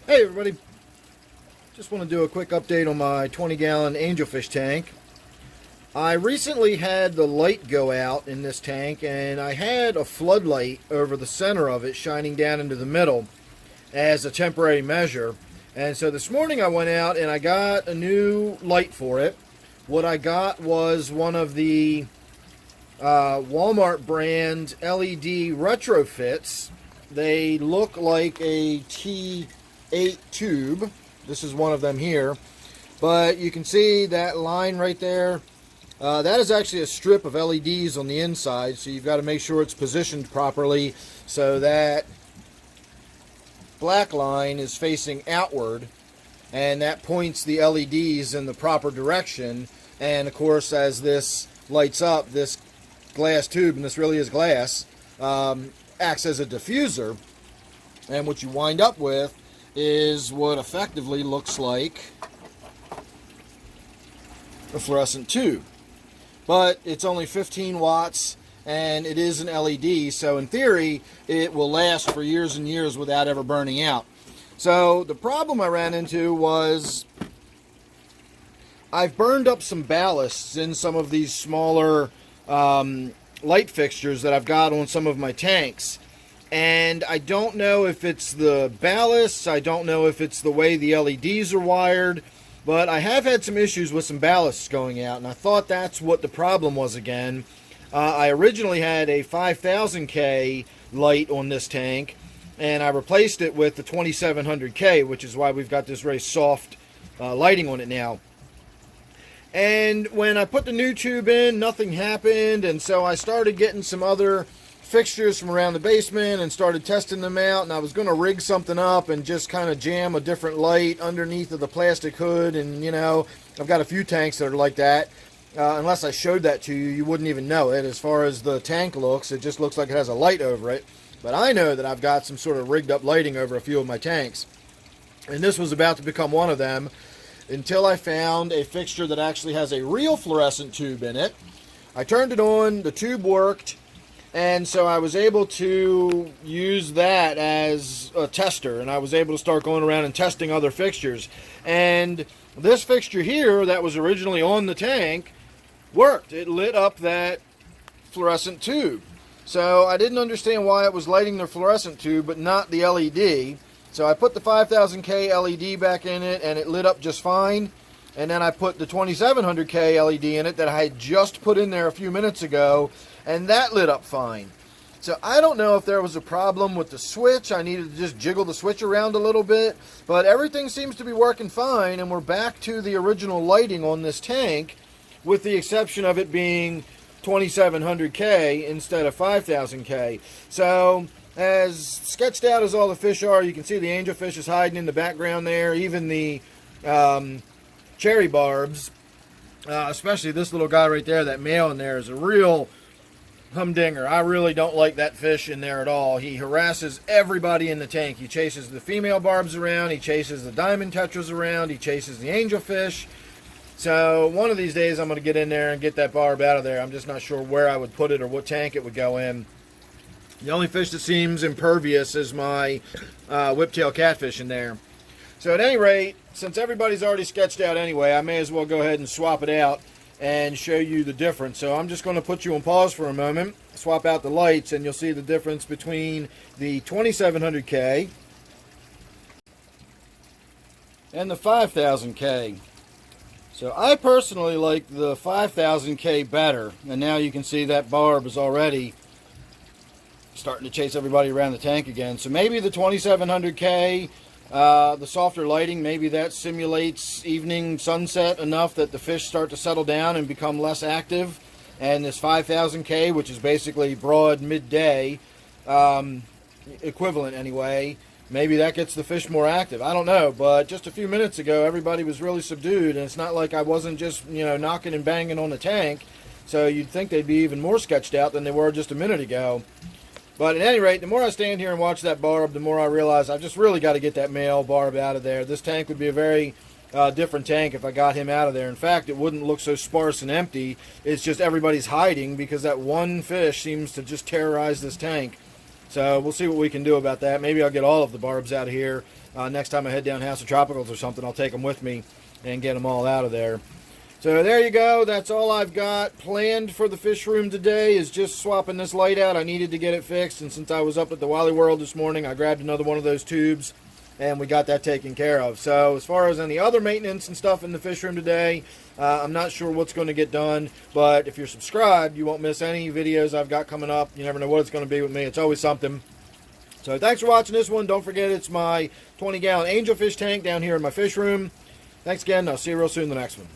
Hey everybody, just want to do a quick update on my 20-gallon Angelfish tank. I recently had the light go out in this tank, and I had a floodlight over the center of it shining down into the middle as a temporary measure. And so this morning I went out and I got a new light for it. What I got was one of the Walmart brand LED retrofits. They look like a T8 tube. This is one of them here, but you can see that line right there. That is actually a strip of LEDs on the inside, so you've got to make sure it's positioned properly so that black line is facing outward, and that points the LEDs in the proper direction. And of course, as this lights up, this glass tube, and this really is glass, acts as a diffuser, and what you wind up with is what effectively looks like a fluorescent tube. But it's only 15 watts and it is an LED, so in theory it will last for years and years without ever burning out. So the problem I ran into was I've burned up some ballasts in some of these smaller light fixtures that I've got on some of my tanks. And I don't know if it's the ballasts, I don't know if it's the way the LEDs are wired, but I have had some issues with some ballasts going out, and I thought that's what the problem was again. I originally had a 5000K light on this tank, and I replaced it with the 2700K, which is why we've got this very soft lighting on it now. And when I put the new tube in, nothing happened, and so I started getting some other fixtures from around the basement and started testing them out, and I was going to rig something up and just kind of jam a different light underneath of the plastic hood. And you know, I've got a few tanks that are like that. Unless I showed that to you, you wouldn't even know it. As far as the tank looks, it just looks like it has a light over it, but I know that I've got some sort of rigged up lighting over a few of my tanks, and this was about to become one of them until I found a fixture that actually has a real fluorescent tube in it. I turned it on, the tube worked, and so I was able to use that as a tester, and I was able to start going around and testing other fixtures. And this fixture here that was originally on the tank worked. It lit up that fluorescent tube. So I didn't understand why it was lighting the fluorescent tube but not the LED. So I put the 5000K LED back in it and it lit up just fine. And then I put the 2700K LED in it that I had just put in there a few minutes ago, and that lit up fine. So I don't know if there was a problem with the switch. I needed to just jiggle the switch around a little bit, but everything seems to be working fine, and we're back to the original lighting on this tank, with the exception of it being 2700K instead of 5000K. So as sketched out as all the fish are, you can see the angelfish is hiding in the background there. Even the cherry barbs, especially this little guy right there, that male in there, is a real humdinger. I really don't like that fish in there at all. He harasses everybody in the tank. He chases the female barbs around, he chases the diamond tetras around, he chases the angelfish. So one of these days I'm going to get in there and get that barb out of there. I'm just not sure where I would put it or what tank it would go in. The only fish that seems impervious is my whiptail catfish in there. So at any rate, since everybody's already sketched out anyway, I may as well go ahead and swap it out and show you the difference. So I'm just going to put you on pause for a moment, swap out the lights, and you'll see the difference between the 2700K and the 5000K. So I personally like the 5000K better, and now you can see that barb is already starting to chase everybody around the tank again. So maybe the 2700K, the softer lighting, maybe that simulates evening sunset enough that the fish start to settle down and become less active. And this 5000K, which is basically broad midday, equivalent anyway, maybe that gets the fish more active. I don't know, but just a few minutes ago, everybody was really subdued, and it's not like I wasn't just, you know, knocking and banging on the tank. So you'd think they'd be even more sketched out than they were just a minute ago. But at any rate, the more I stand here and watch that barb, the more I realize I've just really got to get that male barb out of there. This tank would be a very different tank if I got him out of there. In fact, it wouldn't look so sparse and empty. It's just everybody's hiding because that one fish seems to just terrorize this tank. So we'll see what we can do about that. Maybe I'll get all of the barbs out of here. Next time I head down House of Tropicals or something, I'll take them with me and get them all out of there. So there you go. That's all I've got planned for the fish room today, is just swapping this light out. I needed to get it fixed, and since I was up at the Wally World this morning, I grabbed another one of those tubes, and we got that taken care of. So as far as any other maintenance and stuff in the fish room today, I'm not sure what's going to get done, but if you're subscribed, you won't miss any videos I've got coming up. You never know what it's going to be with me. It's always something. So thanks for watching this one. Don't forget, it's my 20-gallon Angelfish tank down here in my fish room. Thanks again. I'll see you real soon in the next one.